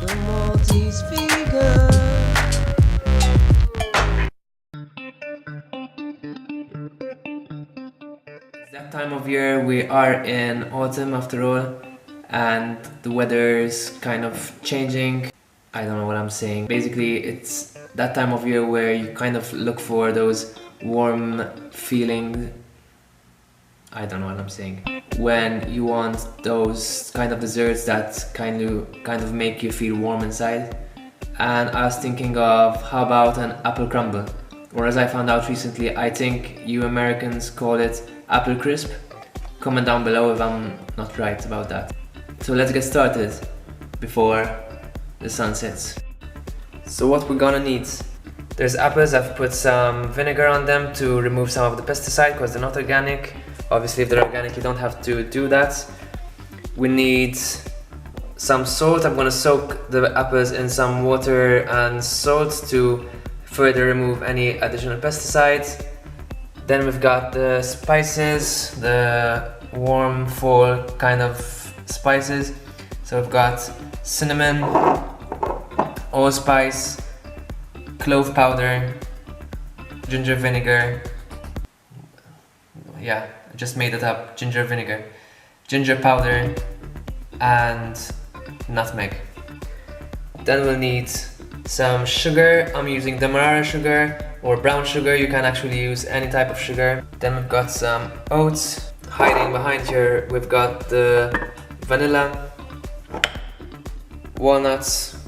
the Maltese vegan. It's that time of year. We are in autumn after all, and the weather is kind of changing. I don't know what I'm saying. Basically, it's that time of year where you kind of look for those warm feelings. I don't know what I'm saying. When you want those kind of desserts that kind of make you feel warm inside. And I was thinking of, how about an apple crumble? Or as I found out recently, I think you Americans call it apple crisp. Comment down below if I'm not right about that. So let's get started before the sun sets. So what we're gonna need. There's apples. I've put some vinegar on them to remove some of the pesticide because they're not organic. Obviously if they're organic you don't have to do that. We need some salt. I'm gonna soak the apples in some water and salt to further remove any additional pesticides. Then we've got the spices, the warm fall kind of spices. So we've got cinnamon, allspice, clove powder, ginger vinegar. Yeah, I just made it up. Ginger vinegar, ginger powder, and nutmeg. Then we'll need some sugar. I'm using demerara sugar or brown sugar. You can actually use any type of sugar. Then we've got some oats. Hiding behind here, we've got the vanilla, walnuts,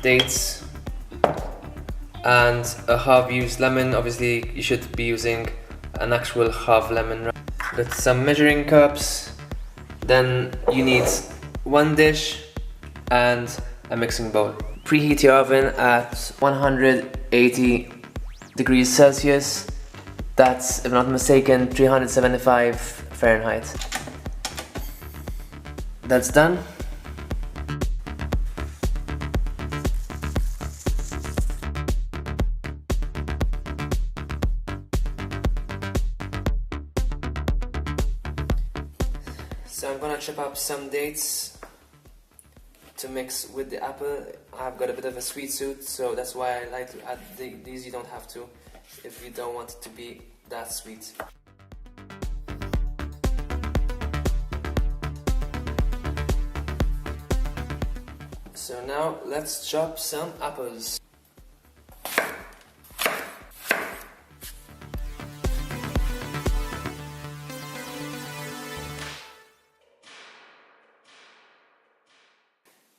dates, and a half-used lemon. Obviously, you should be using an actual half lemon. With some measuring cups. Then you need one dish and a mixing bowl. Preheat your oven at 180 degrees Celsius. That's, if not mistaken, 375 Fahrenheit. That's done. So I'm gonna chop up some dates to mix with the apple. I've got a bit of a sweet tooth, so that's why I like to add these. You don't have to if you don't want it to be that sweet. So now let's chop some apples.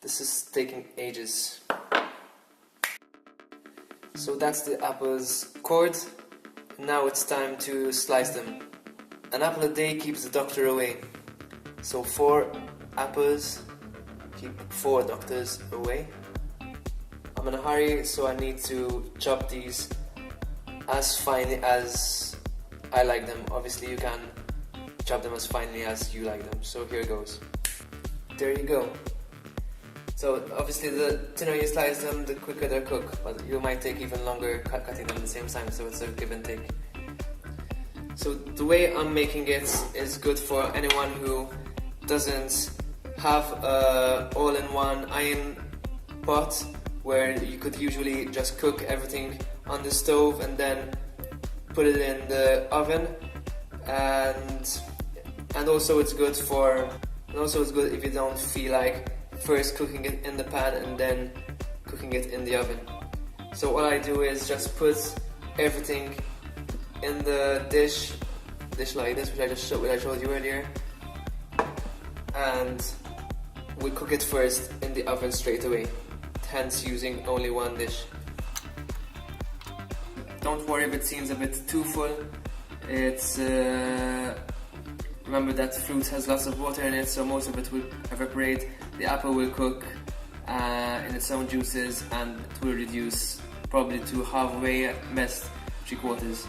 This is taking ages. So that's the apples cored. Now it's time to slice them. An apple a day keeps the doctor away. So 4 apples keep 4 doctors away. I'm in a hurry, so I need to chop these as finely as I like them. Obviously you can chop them as finely as you like them. So here goes. There you go. So obviously the thinner you slice them, the quicker they cook, but you might take even longer cutting them at the same time, so it's a give and take. So the way I'm making it is good for anyone who doesn't have a all-in-one iron pot where you could usually just cook everything on the stove and then put it in the oven, and also it's good if you don't feel like first cooking it in the pan and then cooking it in the oven. So what I do is just put everything in the dish like this, which I showed you earlier, and we cook it first in the oven straight away, hence using only one dish. Don't worry if it seems a bit too full. It's remember that fruit has lots of water in it, so most of it will evaporate. The apple will cook in its own juices, and it will reduce probably to halfway, at best 3/4.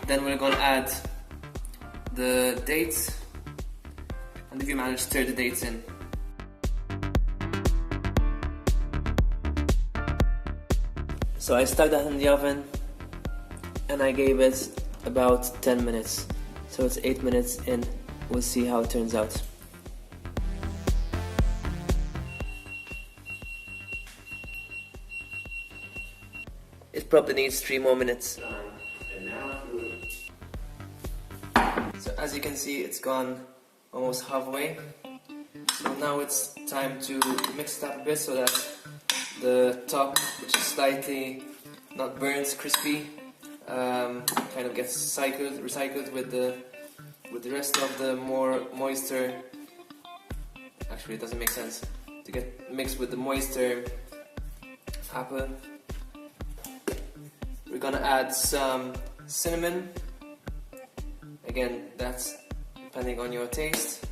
Then we're gonna add the dates, and if you manage, stir the dates in. So I stuck that in the oven and I gave it about 10 minutes. So it's 8 minutes in. We'll see how it turns out. It probably needs 3 more minutes. So as you can see, it's gone almost halfway. So now it's time to mix it up a bit so that the top, which is slightly not burnt, crispy, kind of gets recycled with the rest of the more moister. Actually, it doesn't make sense to get mixed with the moister apple. We're gonna add some cinnamon. Again, that's depending on your taste.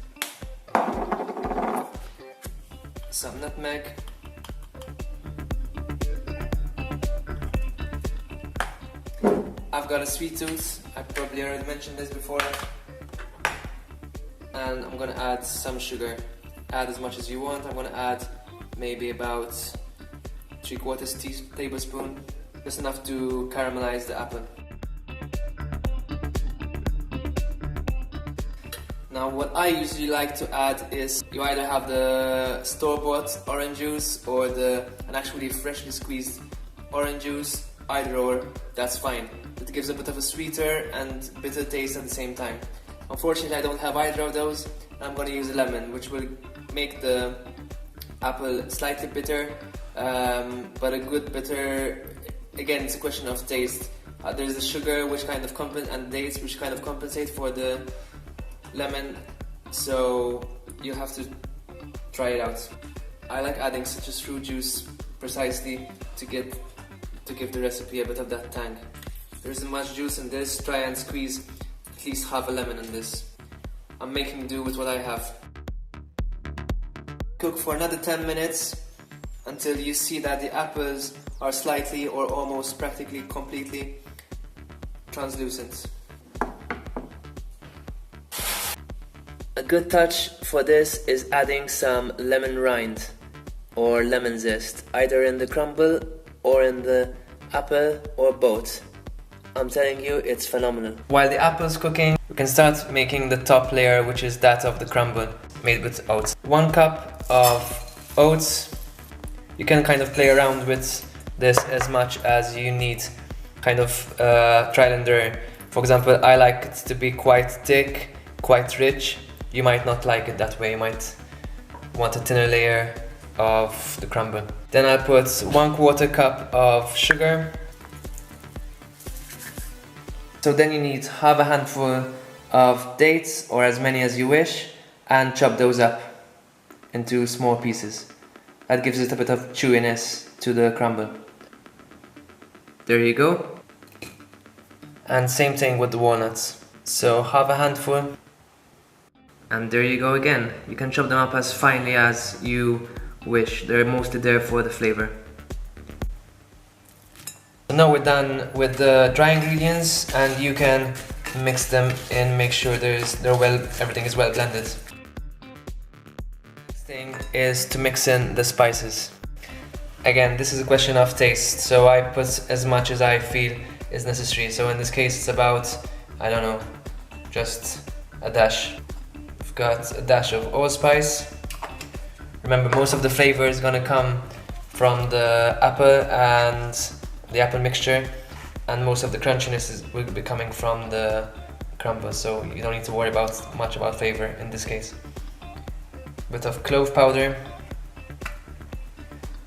Some nutmeg. I've got a sweet tooth. I probably already mentioned this before. And I'm gonna add some sugar. Add as much as you want. I'm gonna add maybe about 3/4 tablespoon, just enough to caramelize the apple. Now what I usually like to add is you either have the store-bought orange juice or an actually freshly squeezed orange juice, either or, that's fine. It gives a bit of a sweeter and bitter taste at the same time. Unfortunately, I don't have either of those. I'm going to use a lemon, which will make the apple slightly bitter, but a good bitter. Again, it's a question of taste. There's the sugar and dates which kind of compensate for the lemon, so you have to try it out. I like adding citrus fruit juice precisely to give the recipe a bit of that tang. There isn't much juice in this. Try and squeeze at least half a lemon in this. I'm making do with what I have. Cook for another 10 minutes until you see that the apples are slightly or almost practically completely translucent. A good touch for this is adding some lemon rind or lemon zest, either in the crumble or in the apple or both. I'm telling you, it's phenomenal. While the apple's cooking, we can start making the top layer, which is that of the crumble made with oats. 1 cup of oats. You can kind of play around with this as much as you need, kind of trial and error. For example, I like it to be quite thick, quite rich. You might not like it that way. You might want a thinner layer of the crumble. Then I'll put 1/4 cup of sugar. So then you need half a handful of dates, or as many as you wish, and chop those up into small pieces. That gives it a bit of chewiness to the crumble. There you go. And same thing with the walnuts. So half a handful. And there you go again. You can chop them up as finely as you wish. They're mostly there for the flavor. So now we're done with the dry ingredients, and you can mix them in, make sure everything is well blended. Next thing is to mix in the spices. Again, this is a question of taste, so I put as much as I feel is necessary. So in this case it's about, I don't know, just a dash. We've got a dash of allspice. Remember, most of the flavor is gonna come from the apple and the apple mixture, and most of the crunchiness will be coming from the crumble, so you don't need to worry much about flavor in this case. Bit of clove powder.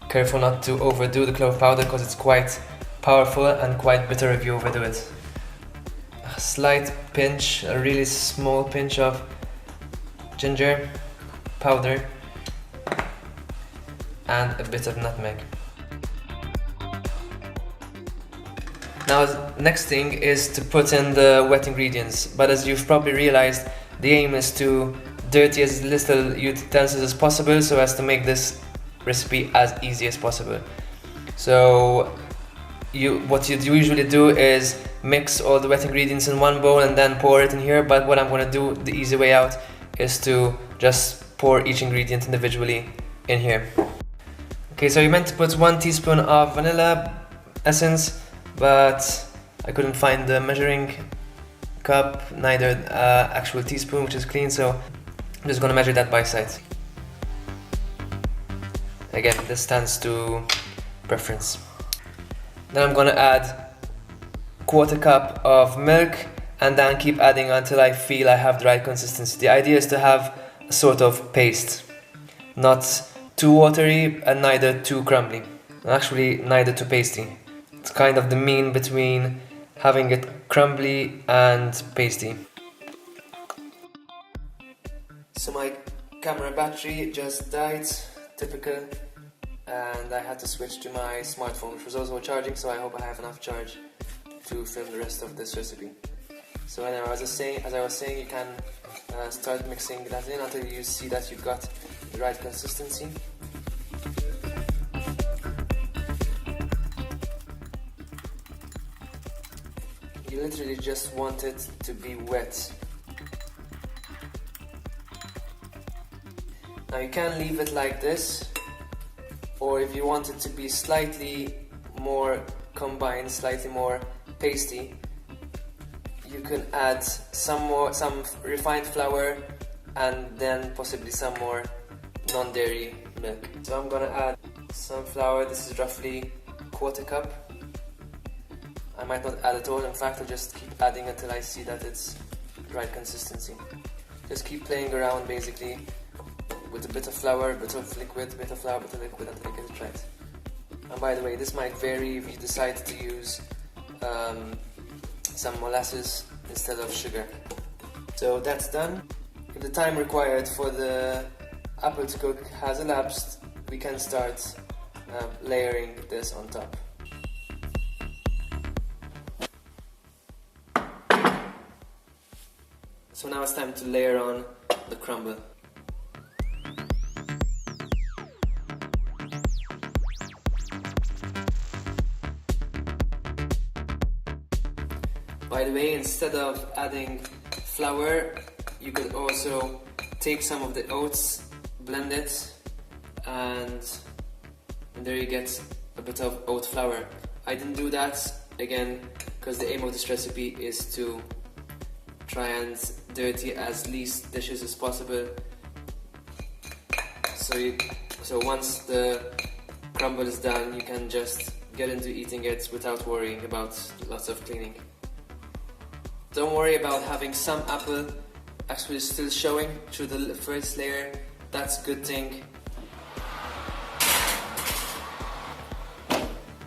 Careful not to overdo the clove powder because it's quite powerful and quite bitter if you overdo it. A slight pinch, a really small pinch of ginger powder, and a bit of nutmeg. Now, next thing is to put in the wet ingredients, but as you've probably realized, the aim is to dirty as little utensils as possible so as to make this recipe as easy as possible. So what you usually do is mix all the wet ingredients in one bowl and then pour it in here, but what I'm going to do, the easy way out, is to just pour each ingredient individually in here. Okay, so you meant to put 1 teaspoon of vanilla essence, but I couldn't find the measuring cup, neither actual teaspoon, which is clean, so I'm just going to measure that by sight. Again, this stands to preference. Then I'm gonna add quarter cup of milk and then keep adding until I feel I have the right consistency. The idea is to have a sort of paste, not too watery and neither too crumbly. Actually, neither too pasty. It's kind of the mean between having it crumbly and pasty. So my camera battery just died, typical, and I had to switch to my smartphone, which was also charging, so I hope I have enough charge to film the rest of this recipe. So anyway, as I was saying, you can start mixing that in until you see that you've got the right consistency. You literally just want it to be wet. Now you can leave it like this, or if you want it to be slightly more combined, slightly more pasty, you can add some refined flour and then possibly some more non-dairy milk. So I'm gonna add some flour. This is roughly quarter cup. I might not add it all, in fact I'll just keep adding until I see that it's the right consistency. Just keep playing around basically with a bit of flour, bit of liquid, bit of flour, bit of liquid until I get it right. And by the way, this might vary if you decide to use some molasses instead of sugar. So that's done. If the time required for the apple to cook has elapsed, we can start layering this on top. So now it's time to layer on the crumble. By the way, instead of adding flour, you could also take some of the oats, blend it, and there you get a bit of oat flour. I didn't do that, again, because the aim of this recipe is to try and dirty as least dishes as possible. So once the crumble is done, you can just get into eating it without worrying about lots of cleaning. Don't worry about having some apple actually still showing through the first layer. That's a good thing.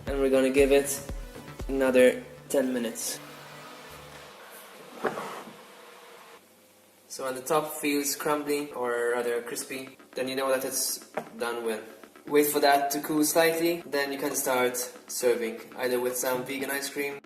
And we're gonna give it another 10 minutes. So when the top feels crumbly or rather crispy, then you know that it's done well. Wait for that to cool slightly, then you can start serving, either with some vegan ice cream